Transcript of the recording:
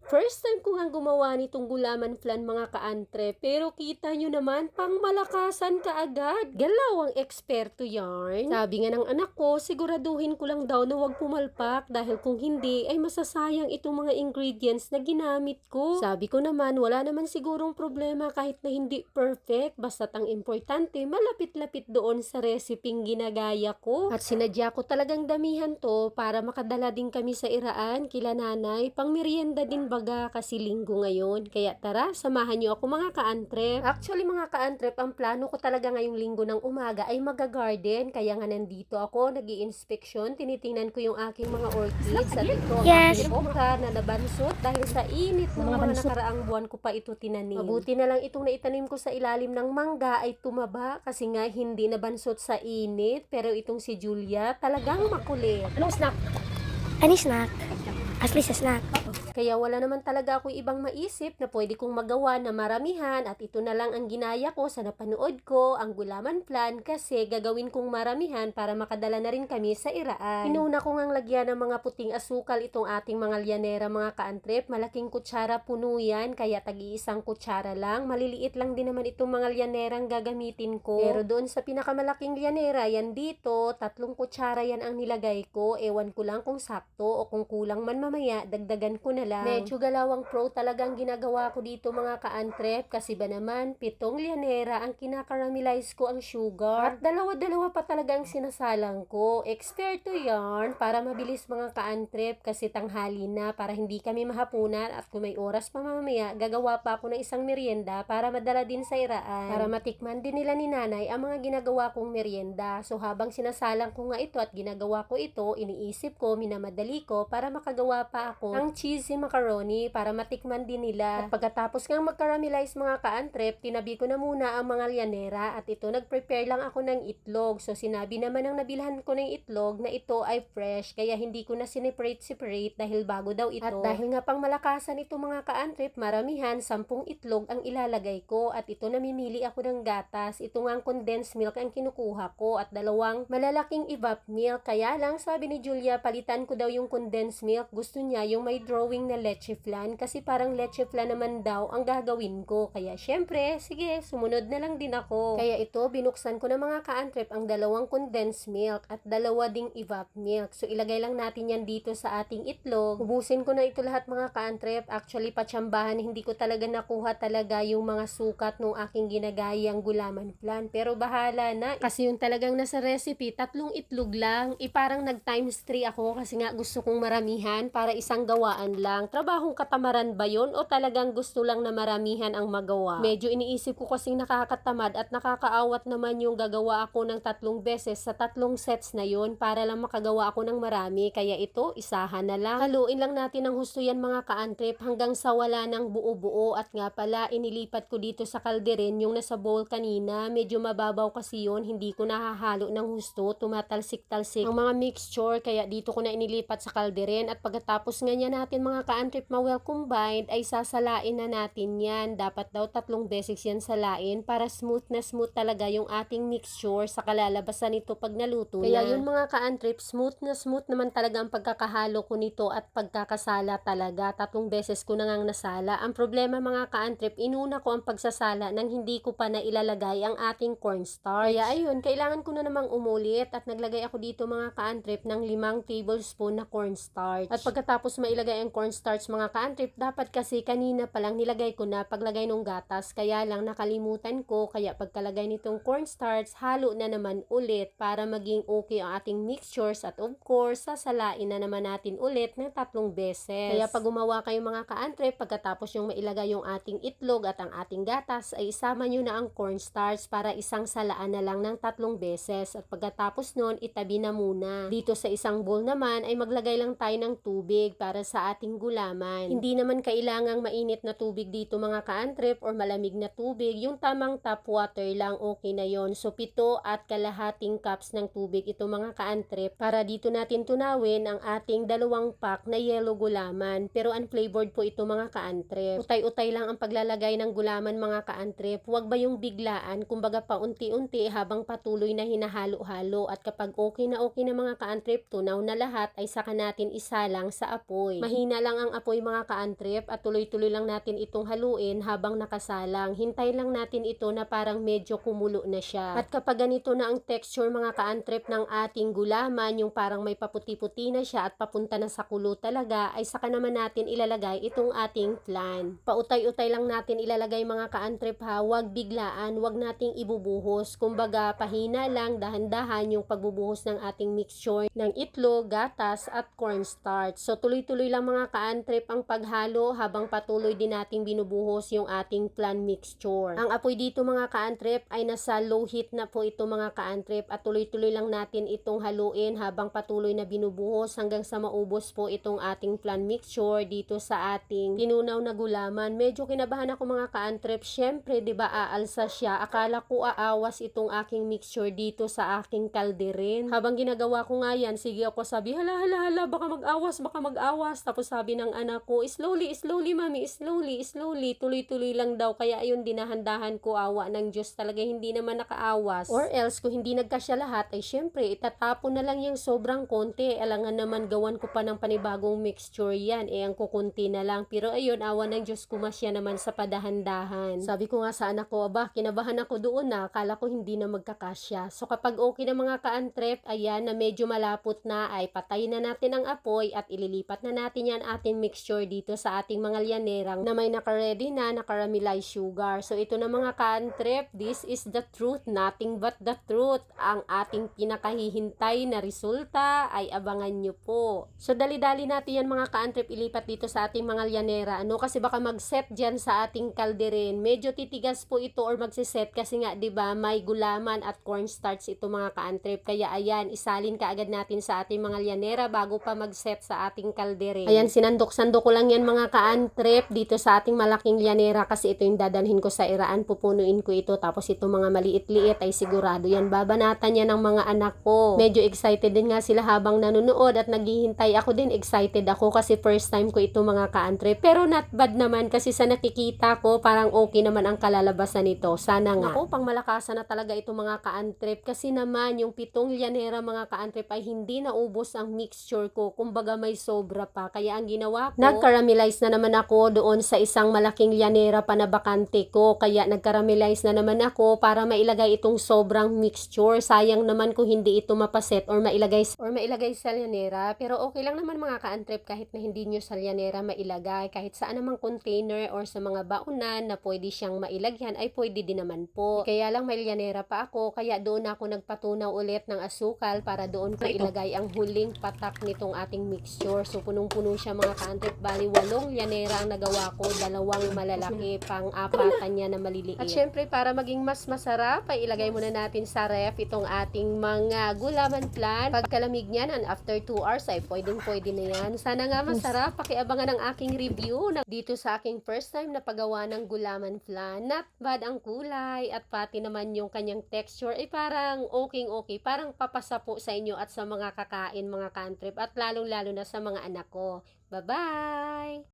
First time ko ngang gumawa nitong gulaman flan mga kaantre, pero kita nyo naman, pang malakasan ka agad. Galawang eksperto yarn. Sabi nga ng anak ko, siguraduhin ko lang daw na wag pumalpak dahil kung hindi ay masasayang itong mga ingredients na ginamit ko. Sabi ko naman, wala naman sigurong problema kahit na hindi perfect, basta't ang importante malapit-lapit doon sa reseping ginagaya ko. At sinadya ko talagang damihan to para makadala din kami sa iraan kila nanay, pang merienda din baga kasi linggo ngayon. Kaya tara, samahan niyo ako mga kaantrep. Actually mga kaantrep, ang plano ko talaga ngayong linggo ng umaga ay mag-garden. Kaya nga nandito ako, nag-i-inspection, tinitingnan ko yung aking mga orchids. At ito ang aking okra na nabansot dahil sa init ng mga nakaraang buwan ko pa ito tinanim. Mabuti na lang itong naitanim ko sa ilalim ng mangga ay tumaba kasi nga hindi nabansot sa init. Pero itong si Julia talagang makulit. Anong snack? Any snack? Asli sa snack. Kaya wala naman talaga akong ibang maisip na pwede kong magawa na maramihan at ito na lang ang ginaya ko sa napanood ko, ang gulaman plan, kasi gagawin kong maramihan para makadala na rin kami sa iraan. Inuna ko ngang lagyan ng mga puting asukal itong ating mga lyanera mga kaantrep. Malaking kutsara puno yan, kaya tagi-isang kutsara lang. Maliliit lang din naman itong mga lyanerang gagamitin ko. Pero doon sa pinakamalaking lyanera, yan dito, 3 kutsara yan ang nilagay ko. Ewan ko lang kung sakto o kung kulang man mamaya, dagdagan ko na lang. Medyo galawang pro talagang ginagawa ko dito mga kaantrep kasi ba naman 7 lyanera ang kinakaramelize ko ang sugar at dalawa-dalawa pa talagang sinasalang ko. Eksperto yarn para mabilis mga kaantrep kasi tanghali na para hindi kami mahapunan at kung may oras pa mamaya gagawa pa ako ng isang merienda para madala din sa iraan para matikman din nila ni nanay ang mga ginagawa kong merienda. So habang sinasalang ko nga ito at ginagawa ko ito, iniisip ko, minamadali ko para makagawa pa ako ng cheesy macaroni para matikman din nila. At pagkatapos ngang mag-caramelize mga kaantrep, tinabi ko na muna ang mga lyanera at ito nag-prepare lang ako ng itlog. So sinabi naman ng nabilhan ko ng itlog na ito ay fresh kaya hindi ko na sineparate dahil bago daw ito. At dahil nga pang malakasan ito mga kaantrep, maramihan 10 itlog ang ilalagay ko at ito namimili ako ng gatas. Ito nga ang condensed milk ang kinukuha ko at 2 malalaking evap milk. Kaya lang sabi ni Julia, palitan ko daw yung condensed milk. Gusto niya yung may drawing na leche flan kasi parang leche flan naman daw ang gagawin ko. Kaya syempre, sige, sumunod na lang din ako. Kaya ito, binuksan ko na mga kaantrep ang 2 condensed milk at 2 ding evap milk. So ilagay lang natin yan dito sa ating itlog. Ubusin ko na ito lahat mga kaantrep. Actually, patsambahan, hindi ko talaga nakuha talaga yung mga sukat nung aking ginagayang gulaman flan. Pero bahala na. Kasi yung talagang nasa recipe, 3 itlog lang. Parang nag times 3 ako kasi nga gusto kong maramihan para isang gawaan lang. Trabahong katamaran ba yun o talagang gusto lang na maramihan ang magawa? Medyo iniisip ko kasing nakakatamad at nakakaawat naman yung gagawa ako ng 3 beses sa 3 sets na yun para lang makagawa ako ng marami. Kaya ito, isahan na lang. Haluin lang natin ng husto yan mga kaantrep hanggang sa wala ng buo-buo. At nga pala, inilipat ko dito sa kalderin yung nasa bowl kanina. Medyo mababaw kasi yun, hindi ko nahahalo ng husto, tumatalsik-talsik ang mga mixture. Kaya dito ko na inilipat sa kalderin at pagkatapos nga niya natin mga ka-antrip ma-well combined ay sasalain na natin yan. Dapat daw 3 beses yan salain para smooth na smooth talaga yung ating mixture sa kalalabasan nito pag naluto na. Kaya yun mga ka-antrip, smooth naman talaga ang pagkakahalo ko nito at pagkakasala talaga. 3 beses ko na ngang nasala. Ang problema mga ka-antrip, inuna ko ang pagsasala nang hindi ko pa na ilalagay ang ating cornstarch. Kaya ayun, kailangan ko na namang umulit at naglagay ako dito mga ka-antrip ng 5 tablespoon na cornstarch. At pagkatapos mailagay ang cornstarch mga ka-antrip, dapat kasi kanina pa lang nilagay ko na paglagay ng gatas. Kaya lang nakalimutan ko, kaya pagkalagay nitong cornstarch, halo na naman ulit para maging okay ang ating mixtures at of course, sasalain na naman natin ulit ng 3 beses. Kaya pag gumawa kayo mga ka-antrip, pagkatapos yung mailagay yung ating itlog at ang ating gatas, ay isama nyo na ang cornstarch para isang salaan na lang ng 3 beses. At pagkatapos nun, itabi na muna. Dito sa isang bowl naman ay maglagay lang tayo ng tubig para sa ating gulaman. Hindi naman kailangang mainit na tubig dito mga ka-antrip or malamig na tubig. Yung tamang tap water lang, okay na yon. So 7 at kalahating cups ng tubig ito mga ka-antrip para dito natin tunawin ang ating 2 pack na yellow gulaman. Pero unflavored po ito mga ka-antrip. Utay-utay lang ang paglalagay ng gulaman mga ka-antrip. Huwag ba yung biglaan, kumbaga paunti-unti habang patuloy na hinahalo-halo. At kapag okay na mga ka-antrip, tunaw na lahat, ay saka natin isalang sa apoy. Mahina lang ang apoy mga ka-antrip at tuloy-tuloy lang natin itong haluin habang nakasalang. Hintay lang natin ito na parang medyo kumulo na siya. At kapag ganito na ang texture mga ka-antrip ng ating gulaman, yung parang may paputi-puti na siya at papunta na sa kulo talaga, ay saka naman natin ilalagay itong ating flan. Pautay-utay lang natin ilalagay mga ka-antrip ha, wag biglaan, wag nating ibubuhos. Kumbaga pahina lang, dahan-dahan yung pagbubuhos ng ating mixture ng itlog, gatas at cornstarch. So tuloy-tuloy lang mga ka-antrip ang paghalo habang patuloy din nating binubuhos yung ating flan mixture. Ang apoy dito mga ka-antrip ay nasa low heat na po ito mga ka-antrip at tuloy-tuloy lang natin itong haluin habang patuloy na binubuhos hanggang sa maubos po itong ating flan mixture dito sa ating tinunaw na gulaman. Medyo kinabahan ako mga ka-antrip. Syempre, 'di ba, aalsa siya. Akala ko aawas itong aking mixture dito sa aking kalderin. Habang ginagawa ko nga yan, sige ako sabi, hala, baka mag-awas. Tapos sabi ng anak ko, slowly, mami, slowly. Tuloy-tuloy lang daw. Kaya ayun, dinahandahan ko, awa ng Diyos talaga, hindi naman nakaawas. Or else, kung hindi nagkasya lahat, ay syempre, itatapon na lang yung sobrang konti. Alangan naman, gawan ko pa ng panibagong mixture yan. Ang kukunti na lang. Pero ayun, awa ng Diyos, kumasya naman sa padahan-dahan. Sabi ko nga sa anak ko, kinabahan ako doon na, akala ko hindi na magkakasya. So kapag okay na mga ka-antrep, ayan, na medyo malapot na, ay patayin na natin ang apoy at ililipat na natin yan ating mixture dito sa ating mga lyanerang na may naka-ready na, naka-caramelized sugar. So ito na mga ka-antrep, this is the truth, nothing but the truth. Ang ating pinakahihintay na resulta ay abangan nyo po. So dali-dali natin yan mga ka-antrep ilipat dito sa ating mga lyanera. Kasi baka mag-set dyan sa ating kalderin. Medyo titigas po ito or magsiset kasi nga 'di ba may gulaman at cornstarch ito mga ka-antrep. Kaya ayan, isalin ka agad natin sa ating mga lyanera bago pa mag-set sa ating kalderin. Ayan, sinandok-sandok ko lang yan mga ka-antrep dito sa ating malaking lyanera kasi ito yung dadalhin ko sa iraan. Pupunuin ko ito tapos itong mga maliit-liit ay sigurado yan babanatan yan ng mga anak ko. Medyo excited din nga sila habang nanonood at naghihintay ako din. Excited ako kasi first time ko ito mga ka-antrep. Pero not bad naman kasi sa nakikita ko parang okay naman ang kalalabasan nito. Sana nga. Naku, pang malakasan na talaga ito mga ka-antrep kasi naman yung 7 lyanera mga ka-antrep ay hindi naubos ang mixture ko. Kumbaga may sobra pa. Kaya ang ginawa ko, nag-caramelize na naman ako doon sa isang malaking lyanera pa na bakante ko. Kaya nag-caramelize na naman ako para mailagay itong sobrang mixture. Sayang naman kung hindi ito mapaset or mailagay sa lyanera. Pero okay lang naman mga ka-antrep kahit na hindi nyo sa lyanera mailagay. Kahit saan namang container or sa mga baunan na pwede siyang mailagyan ay pwede din naman po. Kaya lang may lyanera pa ako kaya doon ako nagpatunaw ulit ng asukal para doon ko ilagay ang huling patak nitong ating mixture. So punong-puno siya mga ka-antrep. Bali 8 lyanera ang nagawa ko, 2 malalaki, pang-apatan niya na maliliit. At syempre para maging mas masarap ay ilagay muna natin sa ref itong ating mga gulaman flan. Pagkalamig niyan and after 2 hours ay pwede na yan. Sana nga masarap. Pakiabangan ang aking review dito sa aking first time na paggawa ng gulaman flan. Not bad ang kulay at pati naman yung kanyang texture ay parang okay. Parang papasa po sa inyo at sa mga kakain mga ka-antrep at lalong-lalo na sa mga anak ko. Bye-bye!